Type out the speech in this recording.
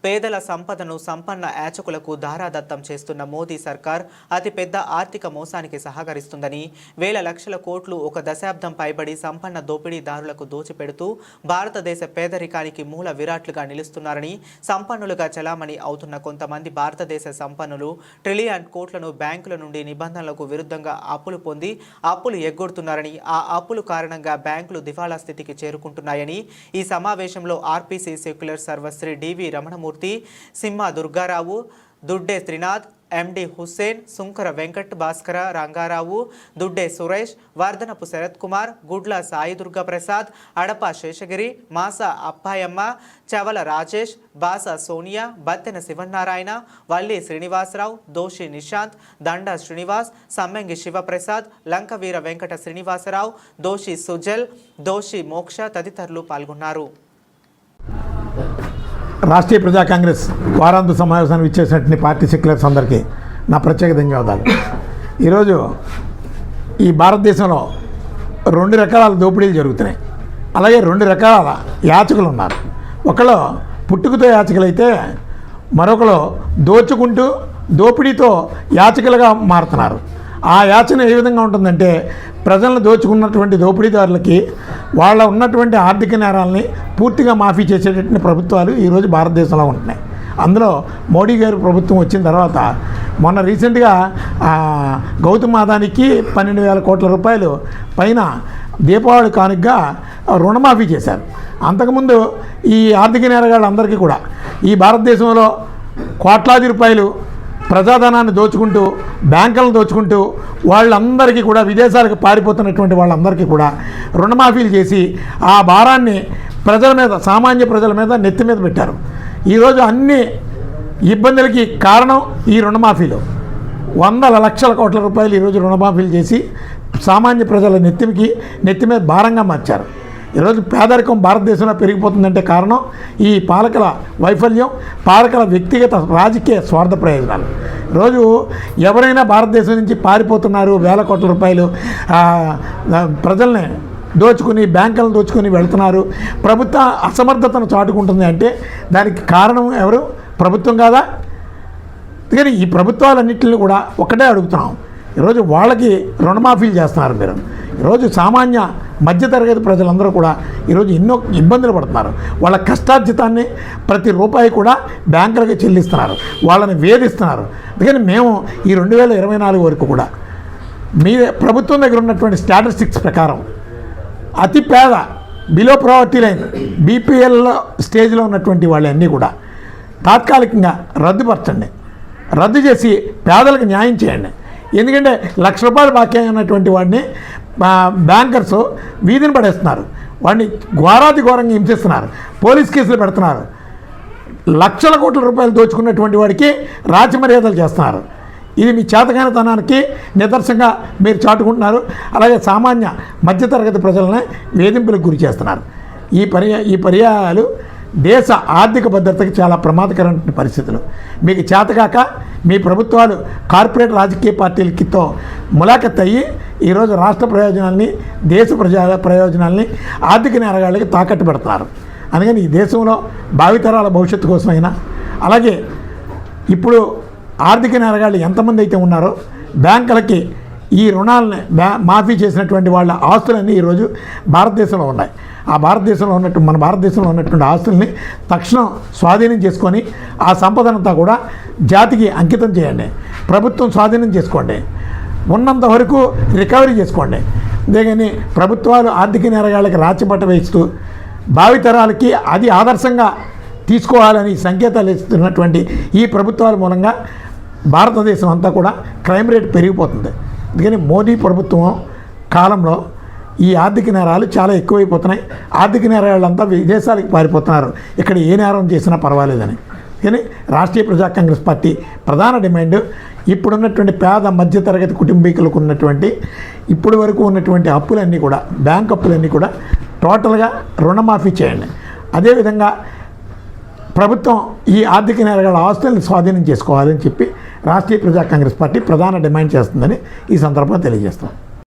పేదల సంపదను సంపన్న యాచకులకు ధారాదత్తం చేస్తున్న మోదీ సర్కార్ అతిపెద్ద ఆర్థిక మోసానికి సహకరిస్తుందని, వేల లక్షల కోట్లు ఒక దశాబ్దం పైబడి సంపన్న దోపిడీదారులకు దోచిపెడుతూ భారతదేశ పేదరికానికి మూల విరాట్లుగా నిలుస్తున్నారని, సంపన్నులుగా చలామణి అవుతున్న కొంతమంది భారతదేశ సంపన్నులు ట్రిలియన్ కోట్లను బ్యాంకుల నుండి నిబంధనలకు విరుద్ధంగా అప్పులు పొంది అప్పులు ఎగ్గొడుతున్నారని, ఆ అప్పులు కారణంగా బ్యాంకులు దివాళా స్థితికి చేరుకుంటున్నాయని ఈ సమావేశంలో ఆర్పీసీ సెక్యులర్ సర్వశ్రీ డివి రమణమూర్తి, సింహ దుర్గారావు, దుడ్డే త్రినాథ్, ఎండి హుస్సేన్, సుంకర వెంకట్ భాస్కర రంగారావు, దుడ్డే సురేష్, వర్ధనపు శరత్ కుమార్, గుడ్ల సాయి దుర్గా ప్రసాద్, అడప శేషగిరి, మాస అప్పాయమ్మ, చవల రాజేష్, బాస సోనియా, బత్తెన శివనారాయణ, వల్లి శ్రీనివాసరావు, దోషి నిశాంత్, దండ శ్రీనివాస్, సమ్మెంగి శివప్రసాద్, లంకవీర వెంకట శ్రీనివాసరావు, దోషి సుజల్, దోషి మోక్ష తదితరులు పాల్గొన్నారు. రాష్ట్రీయ ప్రజా కాంగ్రెస్ వారాంత సమావేశానికి ఇచ్చేసినటువంటి పార్టీ సెక్యులర్స్ అందరికీ నా ప్రత్యేక ధన్యవాదాలు. ఈరోజు ఈ భారతదేశంలో 2 రకాల దోపిడీలు జరుగుతున్నాయి. అలాగే 2 రకాల యాచకులు ఉన్నారు. ఒకళ్ళు పుట్టుకతో యాచకులైతే మరొకరు దోచుకుంటూ దోపిడీతో యాచకులుగా మారుతున్నారు. ఆ యాచన ఏ విధంగా ఉంటుందంటే, ప్రజలను దోచుకున్నటువంటి దోపిడీదారులకి వాళ్ళ ఉన్నటువంటి ఆర్థిక నేరాలని పూర్తిగా మాఫీ చేసేటటువంటి ప్రభుత్వాలు ఈరోజు భారతదేశంలో ఉంటున్నాయి. అందులో మోడీ గారి ప్రభుత్వం వచ్చిన తర్వాత మొన్న రీసెంట్గా గౌతమ్ అదానికి 12,000 కోట్ల రూపాయలు పైన దీపావళి కానుకగా రుణమాఫీ చేశారు. అంతకుముందు ఈ ఆర్థిక నేరగాళ్ళందరికీ కూడా ఈ భారతదేశంలో కోట్లాది రూపాయలు ప్రజాధనాన్ని దోచుకుంటూ బ్యాంకులను దోచుకుంటూ వాళ్ళందరికీ కూడా విదేశాలకు పారిపోతున్నటువంటి వాళ్ళందరికీ కూడా రుణమాఫీలు చేసి ఆ భారాన్ని ప్రజల మీద, సామాన్య ప్రజల మీద నెత్తి మీద పెట్టారు. ఈరోజు అన్ని ఇబ్బందులకి కారణం ఈ రుణమాఫీలు. వందల లక్షల కోట్ల రూపాయలు ఈరోజు రుణమాఫీలు చేసి సామాన్య ప్రజల నెత్తి మీద భారంగా మార్చారు. ఈరోజు పేదరికం భారతదేశంలో పెరిగిపోతుందంటే కారణం ఈ పాలకుల వైఫల్యం, పాలకుల వ్యక్తిగత రాజకీయ స్వార్థ ప్రయోజనాలు. రోజు ఎవరైనా భారతదేశం నుంచి పారిపోతున్నారు, వేల కోట్ల రూపాయలు ప్రజల్ని దోచుకుని, బ్యాంకులను దోచుకుని వెళ్తున్నారు, ప్రభుత్వ అసమర్థతను చాటుకుంటుంది అంటే దానికి కారణం ఎవరు? ప్రభుత్వం కాదా? కానీ ఈ ప్రభుత్వాలన్నింటినీ కూడా ఒకటే అడుగుతున్నాం. ఈరోజు వాళ్ళకి రుణమాఫీలు చేస్తున్నారు మీరు. ఈరోజు సామాన్య మధ్యతరగతి ప్రజలందరూ కూడా ఈరోజు ఎన్నో ఇబ్బందులు పడుతున్నారు. వాళ్ళ కష్టార్జితాన్ని ప్రతి రూపాయి కూడా బ్యాంకులకు చెల్లిస్తున్నారు, వాళ్ళని వేధిస్తున్నారు. అందుకని మేము ఈ 2024 వరకు కూడా మీ ప్రభుత్వం దగ్గర ఉన్నటువంటి స్టాటిస్టిక్స్ ప్రకారం అతి పేద, బిలో ప్రావర్టీ లైన్, బీపీఎల్ స్టేజ్లో ఉన్నటువంటి వాళ్ళన్నీ కూడా తాత్కాలికంగా రద్దు చేసి పేదలకు న్యాయం చేయండి. ఎందుకంటే ₹1,00,000 బాకీ ఉన్నటువంటి వాడిని బ్యాంకర్స్ వీధిని పడేస్తున్నారు, వాడిని ఘోరాతి ఘోరంగా హింసిస్తున్నారు, పోలీస్ కేసులు పెడుతున్నారు. లక్షల కోట్ల రూపాయలు దోచుకున్నటువంటి వాడికి రాజమర్యాదలు చేస్తున్నారు. ఇది మీ చేతకానితనానికి నిదర్శనంగా మీరు చాటుకుంటున్నారు. అలాగే సామాన్య మధ్యతరగతి ప్రజలనే వేధింపులకు గురి చేస్తున్నారు. ఈ పర్యాయాలు దేశ ఆర్థిక భద్రతకి చాలా ప్రమాదకరమైన పరిస్థితులు. మీకు చేతకాక మీ ప్రభుత్వాలు కార్పొరేట్ రాజకీయ పార్టీలతో ములాఖత్ అయ్యి ఈరోజు రాష్ట్ర ప్రయోజనాల్ని, దేశ ప్రయోజనాల్ని ఆర్థిక నేరగాళ్ళకి తాకట్టు పెడుతున్నారు. అందుకని ఈ దేశంలో భావితరాల భవిష్యత్తు కోసమైనా, అలాగే ఇప్పుడు ఆర్థిక నేరగాళ్ళు ఎంతమంది అయితే ఉన్నారో బ్యాంకులకి ఈ రుణాలని మాఫీ చేసినటువంటి వాళ్ళ ఆస్తులన్నీ ఈరోజు భారతదేశంలో ఉన్నాయి. ఆ మన భారతదేశంలో ఉన్నటువంటి ఆస్తుల్ని తక్షణం స్వాధీనం చేసుకొని ఆ సంపదనంతా కూడా జాతికి అంకితం చేయండి. ప్రభుత్వం స్వాధీనం చేసుకోండి, ఉన్నంత వరకు రికవరీ చేసుకోండి. అంతేగాని ప్రభుత్వాలు ఆర్థిక నేరగాళ్ళకి రాచబట్ట వేస్తూ భావితరాలకి అది ఆదర్శంగా తీసుకోవాలని సంకేతాలు ఇస్తున్నటువంటి ఈ ప్రభుత్వాల మూలంగా భారతదేశం అంతా కూడా క్రైమ్ రేట్ పెరిగిపోతుంది. అందుకని మోదీ ప్రభుత్వం కాలంలో ఈ ఆర్థిక నేరాలు చాలా ఎక్కువైపోతున్నాయి. ఆర్థిక నేరాలంతా విదేశాలకు పారిపోతున్నారు, ఇక్కడ ఏ నేరం చేసినా పర్వాలేదని. కానీ రాష్ట్రీయ ప్రజా కాంగ్రెస్ పార్టీ ప్రధాన డిమాండ్ ఇప్పుడున్నటువంటి పేద మధ్యతరగతి కుటుంబీకులకు ఉన్నటువంటి ఇప్పటి వరకు ఉన్నటువంటి అప్పులన్నీ కూడా, బ్యాంక్ అప్పులన్నీ కూడా టోటల్గా రుణమాఫీ చేయండి. అదేవిధంగా ప్రభుత్వం ఈ ఆర్థిక నేరగాళ్ళ ఆస్తులను స్వాధీనం చేసుకోవాలని చెప్పి రాష్ట్రీయ ప్రజా కాంగ్రెస్ పార్టీ ప్రధాన డిమాండ్ చేస్తుందని ఈ సందర్భంగా తెలియజేస్తాం.